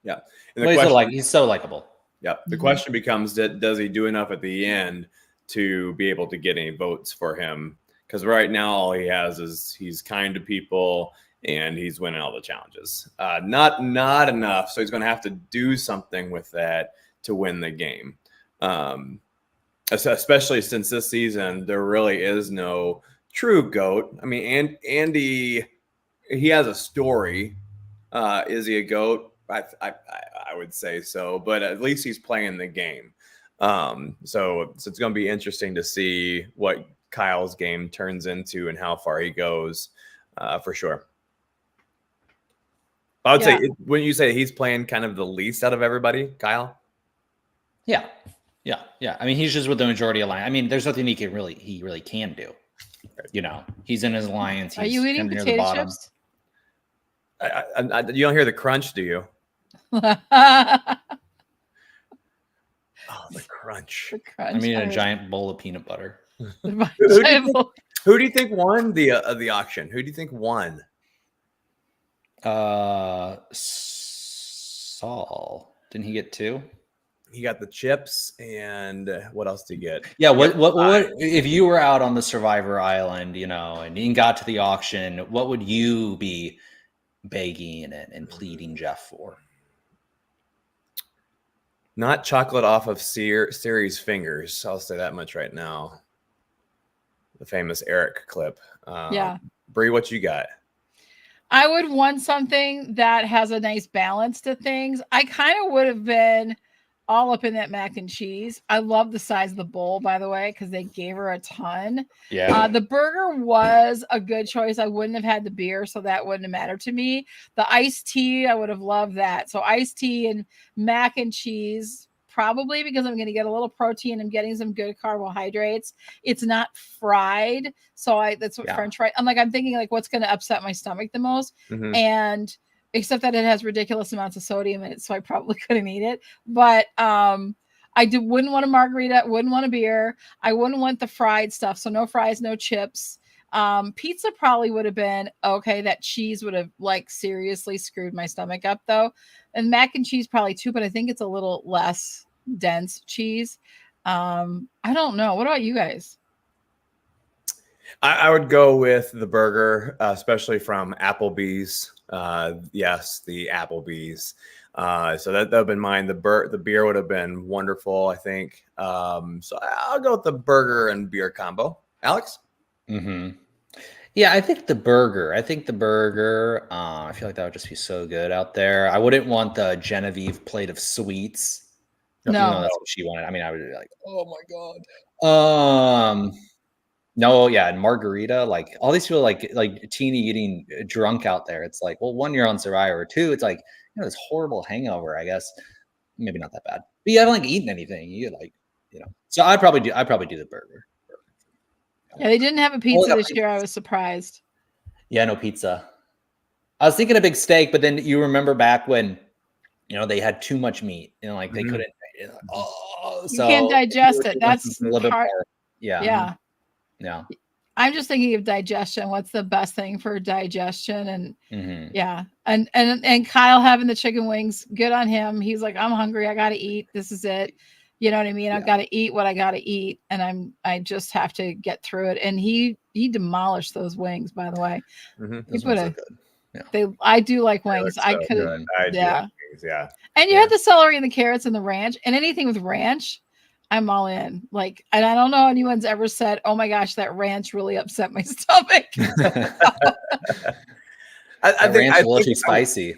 yeah. Well, he's so likable. Yeah. The question becomes, does he do enough at the end to be able to get any votes for him? Because right now all he has is he's kind to people and he's winning all the challenges. Not enough. So he's going to have to do something with that to win the game. Especially since this season, there really is no true GOAT. I mean, Andy, he has a story. Is he a GOAT? I would say so, but at least he's playing the game. So it's going to be interesting to see what Kyle's game turns into and how far he goes, for sure. I would say, when you say he's playing kind of the least out of everybody, Kyle? Yeah. I mean, he's just with the majority alliance. I mean, there's nothing he really can do. You know, he's in his alliance. He's are you eating potato chips? You don't hear the crunch, do you? Oh, the crunch. I mean, a giant bowl of peanut butter. Who do you think won the auction? Who do you think won? Saul. Didn't he get 2? He got the chips, and what else did he get? Yeah, what if you were out on the Survivor Island, you know, and you got to the auction, what would you be begging and pleading Jeff for? Not chocolate off of Siri's fingers. I'll say that much right now. The famous Eric clip. Yeah. Brie, what you got? I would want something that has a nice balance to things. I kind of would have been all up in that mac and cheese. I love the size of the bowl, by the way, because they gave her a ton. Yeah. The burger was a good choice. I wouldn't have had the beer, so that wouldn't have mattered to me. The iced tea, I would have loved that. So iced tea and mac and cheese, probably because I'm going to get a little protein. I'm getting some good carbohydrates. It's not fried, so that's what French fry. I'm thinking like what's going to upset my stomach the most, and except that it has ridiculous amounts of sodium in it, so I probably couldn't eat it. But wouldn't want a margarita, wouldn't want a beer. I wouldn't want the fried stuff, so no fries, no chips. Pizza probably would have been okay. That cheese would have like seriously screwed my stomach up though. And mac and cheese probably too, but I think it's a little less dense cheese. I don't know. What about you guys? I would go with the burger, especially from Applebee's. Yes, the Applebee's. So that would have been mine. The beer would have been wonderful, I think. So I'll go with the burger and beer combo. Alex? Yeah, I think the burger. I feel like that would just be so good out there. I wouldn't want the Genevieve plate of sweets. No. Even though that's what she wanted. I mean, I would be like, oh my god. No, yeah, and margarita. Like all these people, like teeny eating drunk out there. It's like, well, one, you're on Survivor. Two, it's like this horrible hangover. I guess maybe not that bad. But you haven't eaten anything. So I'd probably do the burger. Yeah, they didn't have a pizza this year. I was surprised. Yeah, no pizza. I was thinking a big steak, but then you remember back when, they had too much meat and like they couldn't. You can't digest it. That's a little bit hard. more. Yeah. Yeah. Yeah. I'm just thinking of digestion. What's the best thing for digestion? And yeah. And Kyle having the chicken wings, good on him. He's like, I'm hungry. I got to eat. This is it. You know what I mean? I've got to eat what I got to eat, and I just have to get through it. And he demolished those wings, by the way. He put I do like wings. I could have, yeah. And you had the celery and the carrots and the ranch, and anything with ranch, I'm all in. Like, and I don't know anyone's ever said, "Oh my gosh, that ranch really upset my stomach." I think a little too spicy.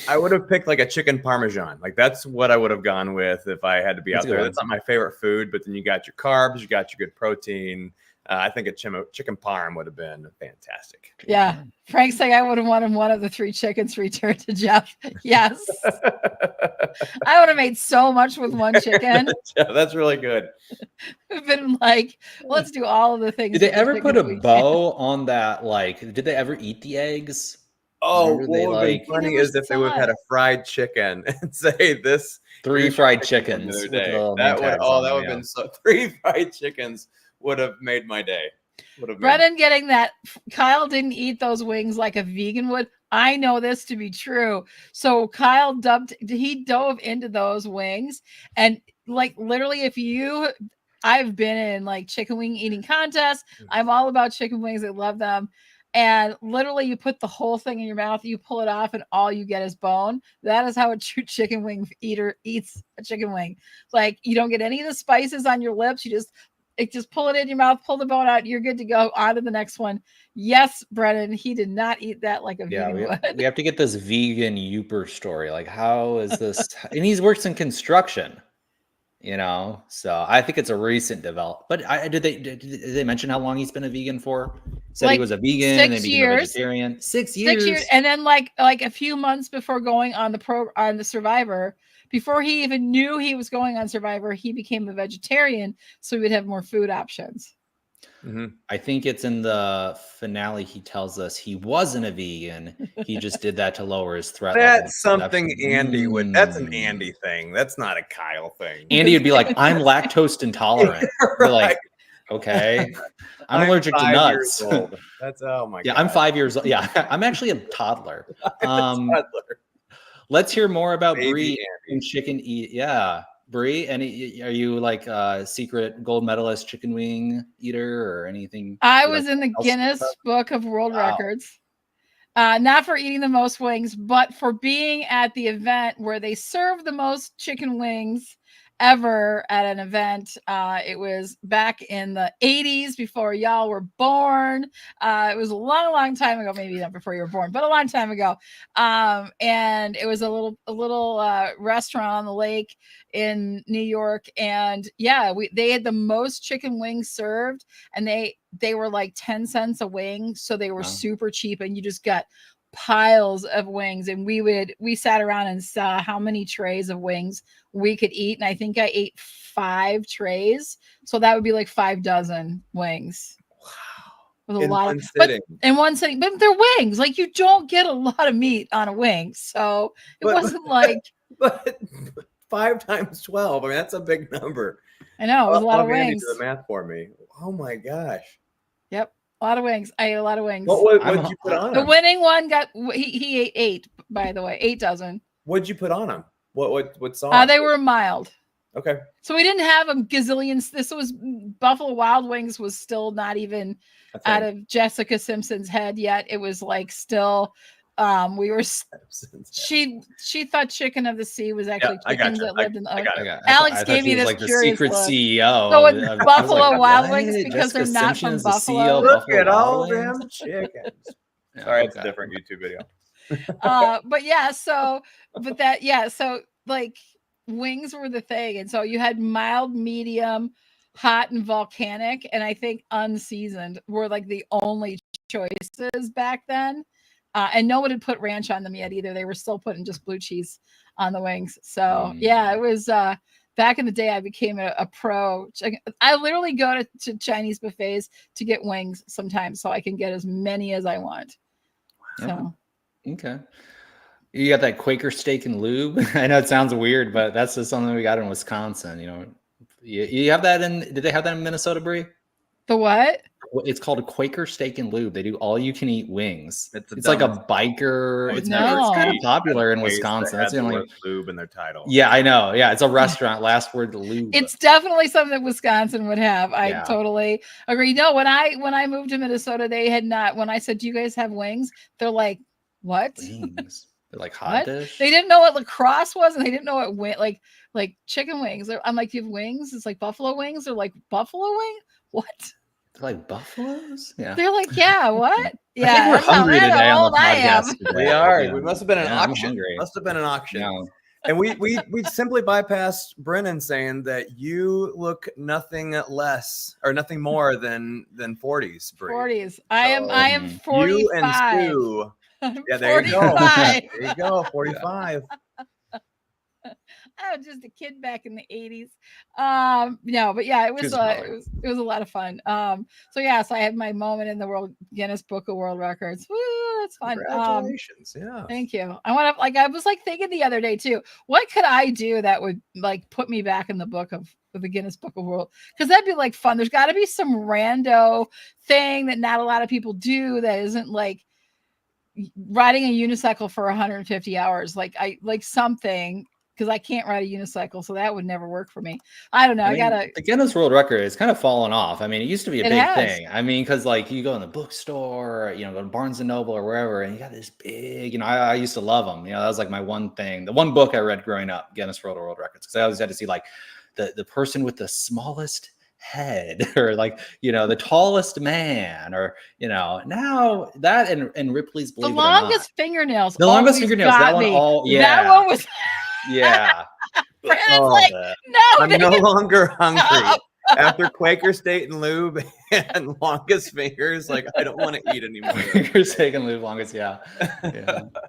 I would have picked like a chicken parmesan. Like that's what I would have gone with if I had to be out there. That's not my favorite food, but then you got your carbs, you got your good protein. I think a chicken parm would have been fantastic. Yeah. Frank's saying I would have wanted one of the 3 chickens returned to Jeff. Yes. I would have made so much with one chicken. Yeah, that's really good. We've been like, let's do all of the things. Did they ever put a bow on that? Like, did they ever eat the eggs? Oh, what would be funny is if they would have had a fried chicken and say this 3 fried chickens. That would have been so 3 fried chickens would have made my day. Brennan getting that Kyle didn't eat those wings like a vegan would. I know this to be true. So Kyle dove into those wings, and like literally I've been in like chicken wing eating contests. I'm all about chicken wings. I love them. And literally you put the whole thing in your mouth, you pull it off, and all you get is bone. That is how a true chicken wing eater eats a chicken wing. Like you don't get any of the spices on your lips. You just pull it in your mouth, pull the bone out. You're good to go. On to the next one. Yes, Brennan, he did not eat that like a vegan would. We have to get this vegan Youper story. Like, how is this? And he's works in construction, So I think it's a recent development. But did they mention how long he's been a vegan for? Said like he was a vegan, 6 and then became a vegetarian. 6 years. 6 years, and then like a few months before going on the Survivor. Before he even knew he was going on Survivor, he became a vegetarian so he would have more food options. I think it's in the finale. He tells us he wasn't a vegan. He just did that to lower his threat level. That's something Andy would. That's an Andy thing. That's not a Kyle thing. Andy would be like, "I'm lactose intolerant." Right. Like, okay, I'm allergic to nuts. That's oh my god. Yeah, I'm 5 years old. Yeah, I'm actually a toddler. Let's hear more about Brie and chicken eat. Yeah, Brie, are you like a secret gold medalist chicken wing eater or anything? I was in the Guinness Book of World Records. Not for eating the most wings, but for being at the event where they serve the most chicken wings ever at an event. It was back in the 80s before y'all were born. It was a long time ago, maybe not before you were born, but a long time ago. And it was a little restaurant on the lake in New York. And yeah, they had the most chicken wings served, and they were like 10 cents a wing. So they were super cheap, and you just got piles of wings. And we sat around and saw how many trays of wings we could eat. And I think I ate 5 trays. So that would be like 5 dozen wings. Wow. With a lot of in one sitting, but they're wings. Like, you don't get a lot of meat on a wing. So it wasn't like, but 5 times 12. I mean, that's a big number. I know, it was a lot of wings. Do the math for me. Oh my gosh. Yep. A lot of wings. I ate a lot of wings. What did you put on the him? winning one he ate 8, by the way, 8 dozen. What'd you put on him? What sauce? They were mild. Okay. So we didn't have them gazillions. This was Buffalo Wild Wings was still not even out of Jessica Simpson's head yet. It was like still we were she thought Chicken of the Sea was actually chickens that lived in the Alex gave me this like the curious secret look. CEO. So it's Buffalo Wild Wings because Jessica they're not Simpson from is the Buffalo. CEO of Look Buffalo at all Wild Wings. them chickens. Yeah, Sorry, it's a different YouTube video. But yeah, so like wings were the thing. And so you had mild, medium, hot, and volcanic, and I think unseasoned were like the only choices back then. And no one had put ranch on them yet either. They were still putting just blue cheese on the wings. So yeah, it was back in the day. I became a pro. I literally go to Chinese buffets to get wings sometimes, so I can get as many as I want. So okay. You got that Quaker steak and lube. I know it sounds weird, but that's just something we got in Wisconsin. You know, you have that in. Did they have that in Minnesota, Brie? The what? It's called a Quaker steak and lube. They do all you can eat wings. It's like a biker. It's kind of popular in Wisconsin. That's the only lube in their title. Yeah, I know. Yeah, it's a restaurant. Last word, lube. It's definitely something that Wisconsin would have. I totally agree. No, when I moved to Minnesota, they had not. When I said, "Do you guys have wings?" They're like, "What?" Wings. They're like hot dish. They didn't know what lacrosse was, and they didn't know what like chicken wings. I'm like, "You have wings?" It's like buffalo wings. They're like, "Buffalo wing? What?" They're like buffaloes? Yeah. They're like, "Yeah, what?" Yeah. I think we're hungry today on the podcast. We are. Yeah. We must have been an auction. Must have been an auction. Yeah. And we simply bypassed Brennan saying that you look nothing less or nothing more than 40s. Brie. 40s. I am 45. You and Sue. Yeah, there you go. There you go. 45. I was just a kid back in the 80s. No, but yeah, it was a lot of fun. So I had my moment in the Guinness Book of World Records. Woo, that's fun. Congratulations. Yeah. Thank you. I was thinking the other day too, what could I do that would like put me back in the book of the Guinness Book of World? Because that'd be like fun. There's got to be some rando thing that not a lot of people do that isn't like riding a unicycle for 150 hours. Like something, because I can't ride a unicycle, so that would never work for me. I don't know. The Guinness World Record is kind of fallen off. I mean, it used to be a big thing. I mean, because like you go in the bookstore, go to Barnes and Noble or wherever, and you got this big. I used to love them. That was like my one thing. The one book I read growing up, Guinness World Records, because I always had to see like the person with the smallest head or like the tallest man or now that and Ripley's Believe the longest fingernails. The longest fingernails. That one that one was. Yeah. Brandon's like, no. I'm no longer hungry. After Quaker Steak and Lube and longest fingers, like I don't want to eat anymore. Quaker Steak and Lube, longest, yeah.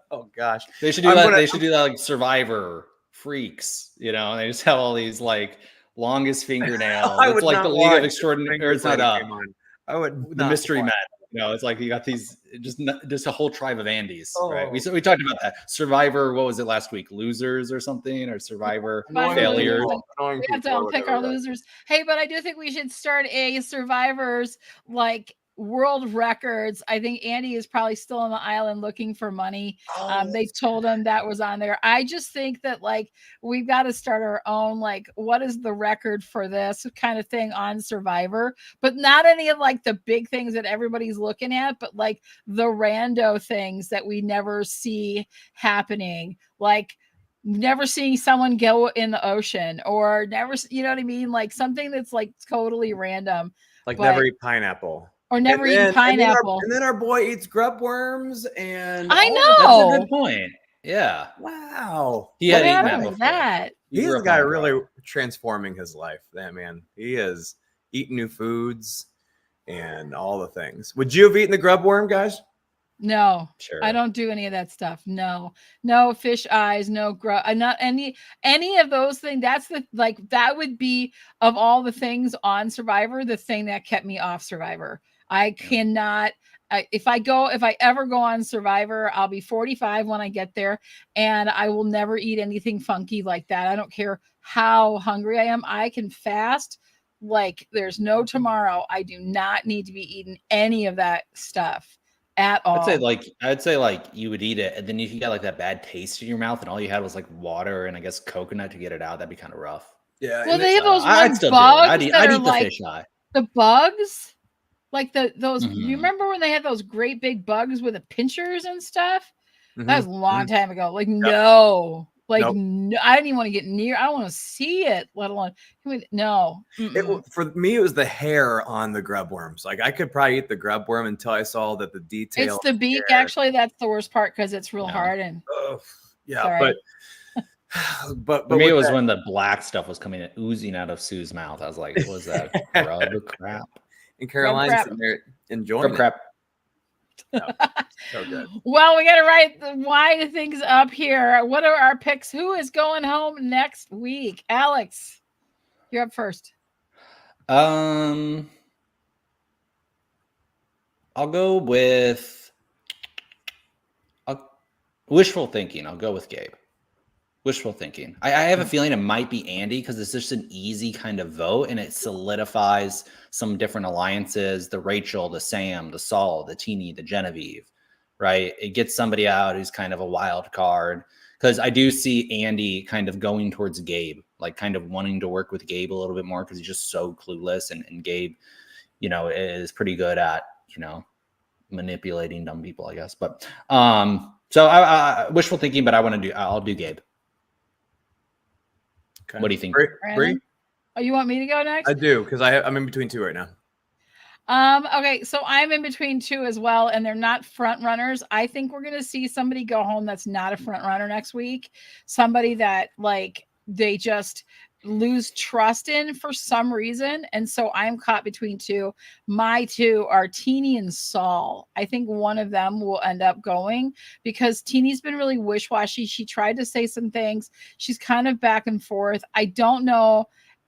Oh gosh. They should do that. They should do that like Survivor Freaks, and they just have all these like longest fingernails. It's like the League of Extraordinary, or it's not I would the Mystery Men. It's like you got these just a whole tribe of Andys, right? We talked about that. Survivor, what was it last week? Losers or something, or Survivor failures. We have to pick our losers. Hey, but I do think we should start a Survivors like world records. I think Andy is probably still on the island looking for money. They told him that was on there. I just think that like we've got to start our own like what is the record for this kind of thing on Survivor, but not any of like the big things that everybody's looking at, but like the rando things that we never see happening. Like never seeing someone go in the ocean, or never, you know what I mean? Like something that's like totally random, Like but never eat pineapple. or never eaten And pineapple. then our boy eats grub worms and I all That's a know. good point. Yeah. wow. He What had eaten that happened before. with that? He He's grew the up guy on really grub. transforming his life. That man. He is eating new foods and all the things. Would you have eaten the grub worm, guys? No, Sure. I don't do any of that stuff. No, no fish eyes, no grub. Not any of those things. That's the like that would be, of all the things on Survivor, the thing that kept me off Survivor. I cannot. If I ever go on Survivor, I'll be 45 when I get there, and I will never eat anything funky like that. I don't care how hungry I am. I can fast like there's no tomorrow. I do not need to be eating any of that stuff at all. I'd say like you would eat it, and then if you got like that bad taste in your mouth, and all you had was like water and I guess coconut to get it out, that'd be kind of rough. Yeah. Well, they have those I'd one still do it. bugs that I'd are eat the like fish eye. the bugs, like those. You Mhm. remember when they had those great big bugs with the pinchers and stuff? That was a long time ago. Like no, like Nope. no, I didn't even want to get near. I don't want to see it, let alone no. For me, it was the hair on the grub worms. Like I could probably eat the grub worm until I saw that the detail. It's the beak. hair- Actually, that's the worst part because it's real Yeah. hard and Ugh, yeah, sorry. but For me, it with was that- when the black stuff was coming oozing out of Sue's mouth. I was like, what was that? Grub crap? and Caroline's crap. sitting there enjoying Grub crap. So good. Well, we got to wind things up here. What are our picks? Who is going home next week? Alex, you're up first. I'll go with wishful thinking. I'll go with Gabe. Wishful thinking. I have a feeling it might be Andy because it's just an easy kind of vote, and it solidifies some different alliances: the Rachel, the Sam, the Saul, the Teeny, the Genevieve. Right? It gets somebody out who's kind of a wild card, because I do see Andy kind of going towards Gabe, like kind of wanting to work with Gabe a little bit more because he's just so clueless, and Gabe, is pretty good at manipulating dumb people, I guess. But so I wishful thinking, but I'll do Gabe. Okay. What do you think? Bree? Brandon? Oh, you want me to go next? I do because I'm in between two right now. Okay, so I'm in between two as well, and they're not front runners. I think we're gonna see somebody go home that's not a front runner next week. Somebody that like they just lose trust in for some reason. And so I'm caught between two. My two are Teeny and Saul. I think one of them will end up going because Teeny's been really wish-washy. She tried to say some things. She's kind of back and forth. I don't know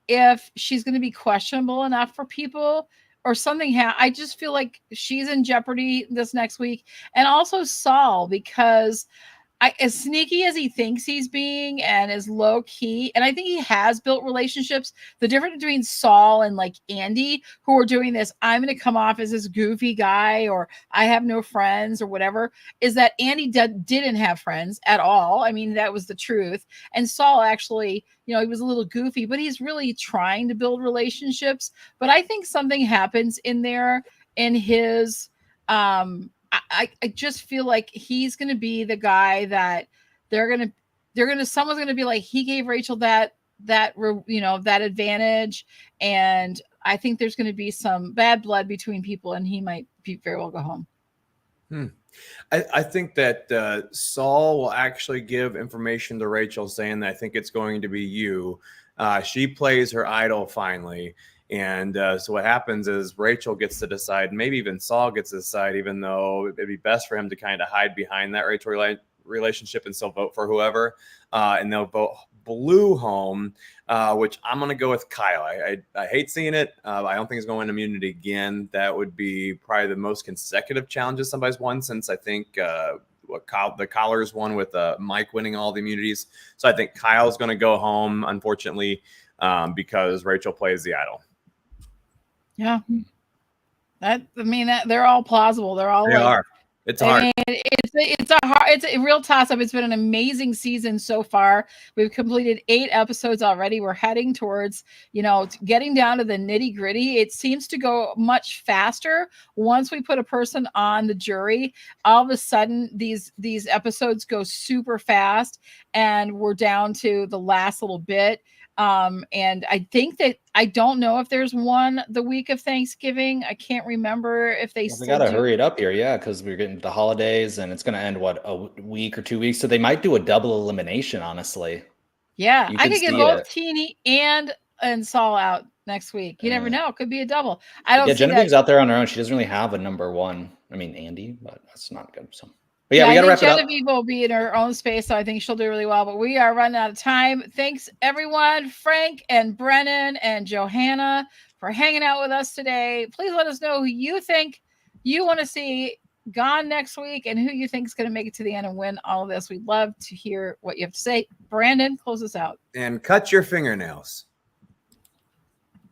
if she's going to be questionable enough for people or something. I just feel like she's in jeopardy this next week. And also Saul, because as sneaky as he thinks he's being and as low key, and I think he has built relationships. The difference between Saul and like Andy, who are doing this, I'm going to come off as this goofy guy, or I have no friends or whatever, is that Andy didn't have friends at all. I mean, that was the truth. And Saul actually, he was a little goofy, but he's really trying to build relationships. But I think something happens in there in his, I just feel like he's going to be the guy that someone's going to be like, he gave Rachel that advantage. And I think there's going to be some bad blood between people, and he might very well go home. I think that Saul will actually give information to Rachel saying that I think it's going to be you. She plays her idol finally. And so what happens is Rachel gets to decide, maybe even Saul gets to decide, even though it'd be best for him to kind of hide behind that Rachel relationship and still vote for whoever. And they'll vote blue home, which I'm going to go with Kyle. I hate seeing it. I don't think he's going to immunity again. That would be probably the most consecutive challenges somebody's won since I think the Collars won with Mike winning all the immunities. So I think Kyle's going to go home, unfortunately, because Rachel plays the idol. Yeah. That they're all plausible. They're all They are. It's I hard. mean, it's a real toss up. It's been an amazing season so far. We've completed 8 episodes already. We're heading towards, getting down to the nitty gritty. It seems to go much faster once we put a person on the jury. All of a sudden, these episodes go super fast, and we're down to the last little bit. And I don't know if there's one the week of Thanksgiving. I can't remember if they Well, we still gotta do. hurry it up here, yeah, because we're getting the holidays and it's gonna end a week or 2 weeks. So they might do a double elimination, honestly. Yeah, You I could could get see both it. Teeny and Saul out next week. You never Yeah. know. It could be a double. I don't Yeah, see that. Genevieve's out there on her own. She doesn't really have a number one. I mean, Andy, but that's not good. So, but yeah, we I gotta think wrap it up. Genevieve will be in her own space, so I think she'll do really well. But we are running out of time. Thanks, everyone, Frank and Brennan and Johanna, for hanging out with us today. Please let us know who you think you want to see gone next week and who you think is going to make it to the end and win all of this. We'd love to hear what you have to say. Brandon, close us out. And cut your fingernails.